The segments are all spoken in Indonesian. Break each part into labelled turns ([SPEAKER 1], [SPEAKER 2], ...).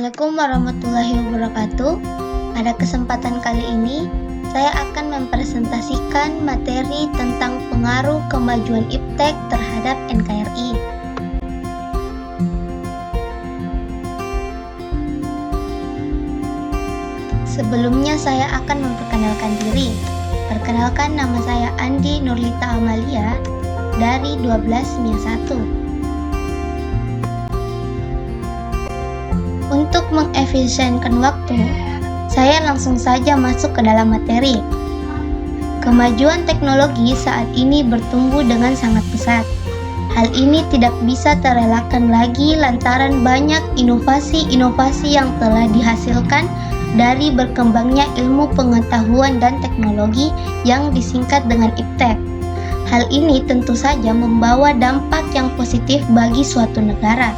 [SPEAKER 1] Assalamualaikum warahmatullahi wabarakatuh. Pada kesempatan kali ini, saya akan mempresentasikan materi tentang pengaruh kemajuan iptek terhadap NKRI. Sebelumnya saya akan memperkenalkan diri. Perkenalkan, nama saya Andi Nurlita Amalia dari 12-1. Untuk mengefisienkan waktu, saya langsung saja masuk ke dalam materi. Kemajuan teknologi saat ini bertumbuh dengan sangat pesat. Hal ini tidak bisa terelakkan lagi lantaran banyak inovasi-inovasi yang telah dihasilkan dari berkembangnya ilmu pengetahuan dan teknologi yang disingkat dengan iptek. Hal ini tentu saja membawa dampak yang positif bagi suatu negara,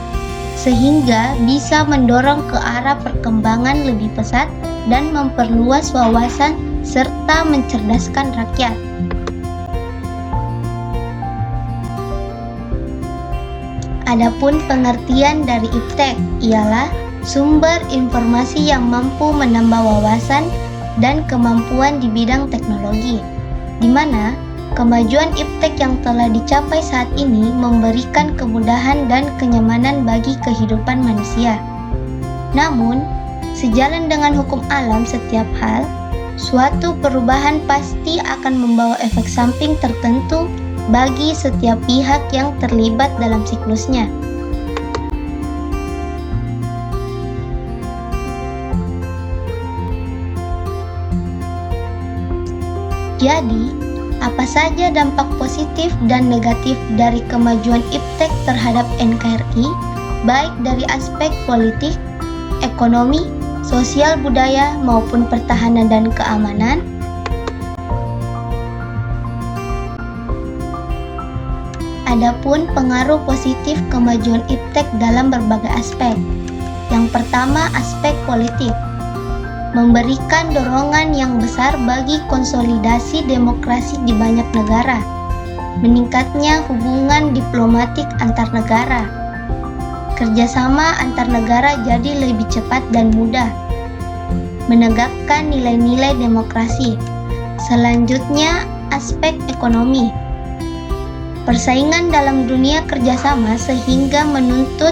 [SPEAKER 1] sehingga bisa mendorong ke arah perkembangan lebih pesat dan memperluas wawasan serta mencerdaskan rakyat. Adapun pengertian dari iptek ialah sumber informasi yang mampu menambah wawasan dan kemampuan di bidang teknologi, di mana kemajuan iptek yang telah dicapai saat ini memberikan kemudahan dan kenyamanan bagi kehidupan manusia. Namun, sejalan dengan hukum alam setiap hal, suatu perubahan pasti akan membawa efek samping tertentu bagi setiap pihak yang terlibat dalam siklusnya. Jadi, apa saja dampak positif dan negatif dari kemajuan iptek terhadap NKRI, baik dari aspek politik, ekonomi, sosial budaya, maupun pertahanan dan keamanan? Adapun pengaruh positif kemajuan iptek dalam berbagai aspek. Yang pertama, aspek politik. Memberikan dorongan yang besar bagi konsolidasi demokrasi di banyak negara, meningkatnya hubungan diplomatik antar negara, kerjasama antar negara jadi lebih cepat dan mudah, menegakkan nilai-nilai demokrasi. Selanjutnya, aspek ekonomi. Persaingan dalam dunia kerjasama sehingga menuntut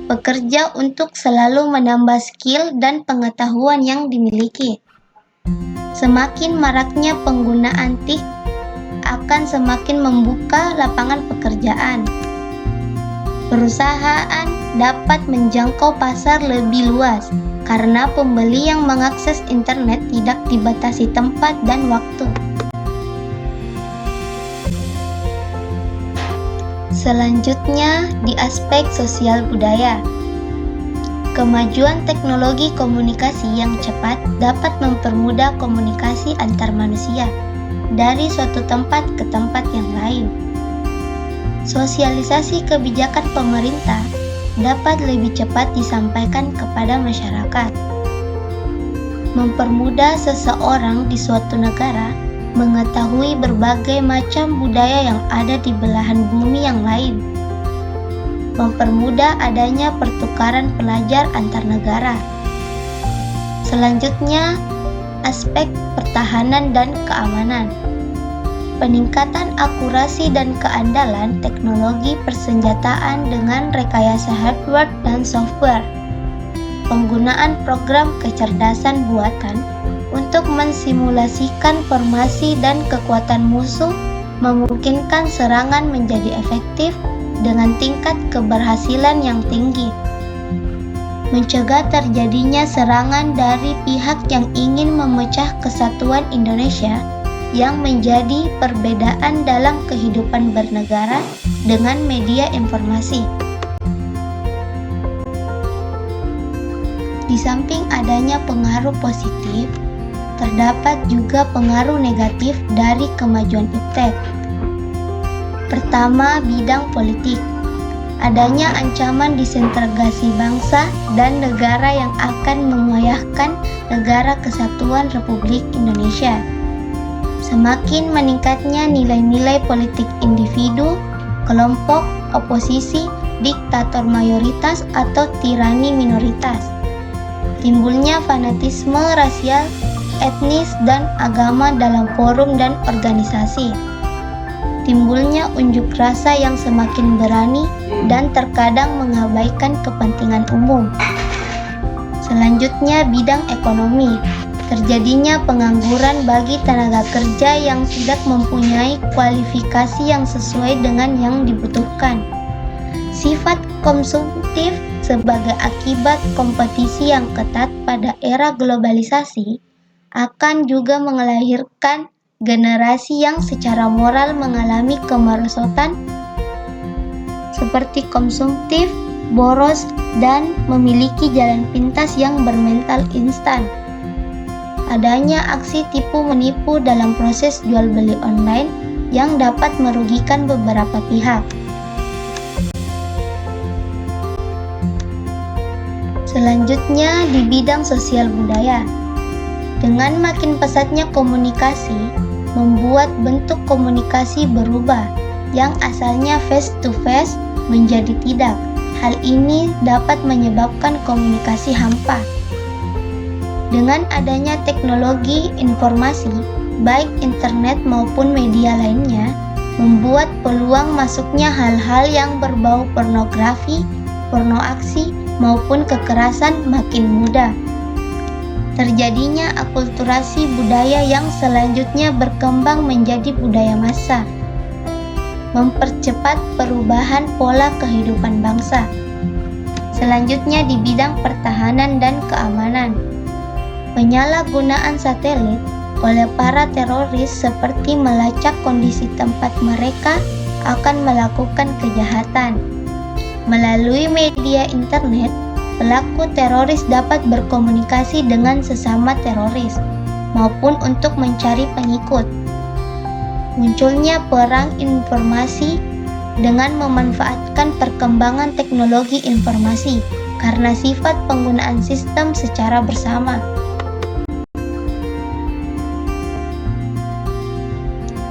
[SPEAKER 1] pekerja untuk selalu menambah skill dan pengetahuan yang dimiliki. Semakin maraknya penggunaan TIK akan semakin membuka lapangan pekerjaan. Perusahaan dapat menjangkau pasar lebih luas karena pembeli yang mengakses internet tidak dibatasi tempat dan waktu. Selanjutnya, di aspek sosial budaya. Kemajuan teknologi komunikasi yang cepat dapat mempermudah komunikasi antar manusia dari suatu tempat ke tempat yang lain. Sosialisasi kebijakan pemerintah dapat lebih cepat disampaikan kepada masyarakat. Mempermudah seseorang di suatu negara mengetahui berbagai macam budaya yang ada di belahan bumi yang lain. Mempermudah adanya pertukaran pelajar antar negara. Selanjutnya, aspek pertahanan dan keamanan. Peningkatan akurasi dan keandalan teknologi persenjataan dengan rekayasa hardware dan software. Penggunaan program kecerdasan buatan untuk mensimulasikan formasi dan kekuatan musuh memungkinkan serangan menjadi efektif dengan tingkat keberhasilan yang tinggi. Mencegah terjadinya serangan dari pihak yang ingin memecah kesatuan Indonesia yang menjadi perbedaan dalam kehidupan bernegara dengan media informasi. Di samping adanya pengaruh positif, terdapat juga pengaruh negatif dari kemajuan iptek. Pertama, bidang politik. Adanya ancaman disintegrasi bangsa dan negara yang akan mengoyahkan Negara Kesatuan Republik Indonesia. Semakin meningkatnya nilai-nilai politik individu, kelompok, oposisi, diktator mayoritas atau tirani minoritas. Timbulnya fanatisme rasial, etnis, dan agama dalam forum dan organisasi. Timbulnya unjuk rasa yang semakin berani dan terkadang mengabaikan kepentingan umum. Selanjutnya, bidang ekonomi. Terjadinya pengangguran bagi tenaga kerja yang tidak mempunyai kualifikasi yang sesuai dengan yang dibutuhkan. Sifat konsumtif sebagai akibat kompetisi yang ketat pada era globalisasi akan juga melahirkan generasi yang secara moral mengalami kemerosotan seperti konsumtif, boros, dan memiliki jalan pintas yang bermental instan. Adanya aksi tipu menipu dalam proses jual beli online yang dapat merugikan beberapa pihak. Selanjutnya di bidang sosial budaya. Dengan makin pesatnya komunikasi, membuat bentuk komunikasi berubah, yang asalnya face to face menjadi tidak. Hal ini dapat menyebabkan komunikasi hampa. Dengan adanya teknologi informasi, baik internet maupun media lainnya, membuat peluang masuknya hal-hal yang berbau pornografi, porno aksi, maupun kekerasan makin mudah. Terjadinya akulturasi budaya yang selanjutnya berkembang menjadi budaya massa, mempercepat perubahan pola kehidupan bangsa. Selanjutnya di bidang pertahanan dan keamanan. Penyalahgunaan satelit oleh para teroris seperti melacak kondisi tempat mereka akan melakukan kejahatan. Melalui media internet, pelaku teroris dapat berkomunikasi dengan sesama teroris maupun untuk mencari pengikut. Munculnya perang informasi dengan memanfaatkan perkembangan teknologi informasi karena sifat penggunaan sistem secara bersama.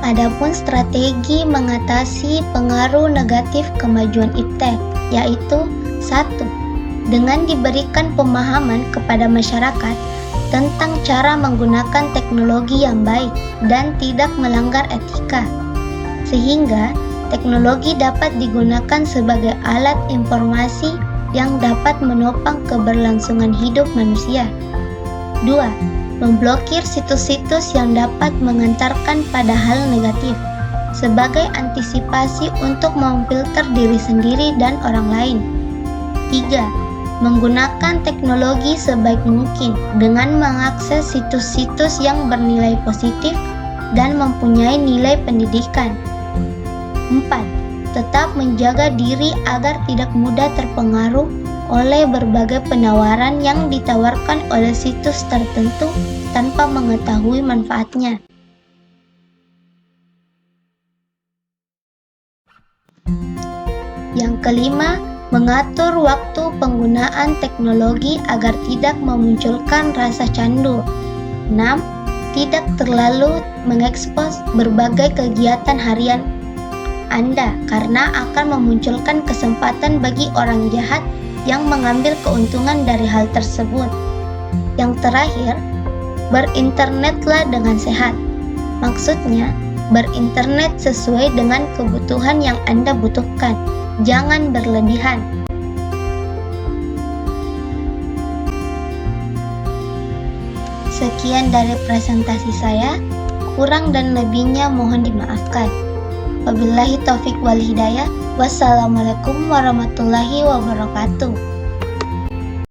[SPEAKER 1] Adapun strategi mengatasi pengaruh negatif kemajuan iptek, yaitu 1. Dengan diberikan pemahaman kepada masyarakat tentang cara menggunakan teknologi yang baik dan tidak melanggar etika, sehingga teknologi dapat digunakan sebagai alat informasi yang dapat menopang keberlangsungan hidup manusia. 2. Memblokir situs-situs yang dapat mengantarkan pada hal negatif, sebagai antisipasi untuk memfilter diri sendiri dan orang lain. 3. Menggunakan teknologi sebaik mungkin dengan mengakses situs-situs yang bernilai positif dan mempunyai nilai pendidikan. 4. Tetap menjaga diri agar tidak mudah terpengaruh oleh berbagai penawaran yang ditawarkan oleh situs tertentu tanpa mengetahui manfaatnya. Yang kelima, mengatur waktu penggunaan teknologi agar tidak memunculkan rasa candu. 6. Tidak terlalu mengekspos berbagai kegiatan harian Anda karena akan memunculkan kesempatan bagi orang jahat yang mengambil keuntungan dari hal tersebut. Yang terakhir, berinternetlah dengan sehat. Maksudnya, berinternet sesuai dengan kebutuhan yang Anda butuhkan. Jangan berlebihan. Sekian dari presentasi saya. Kurang dan lebihnya mohon dimaafkan. Wabillahi taufik wal hidayah. Wassalamualaikum warahmatullahi wabarakatuh.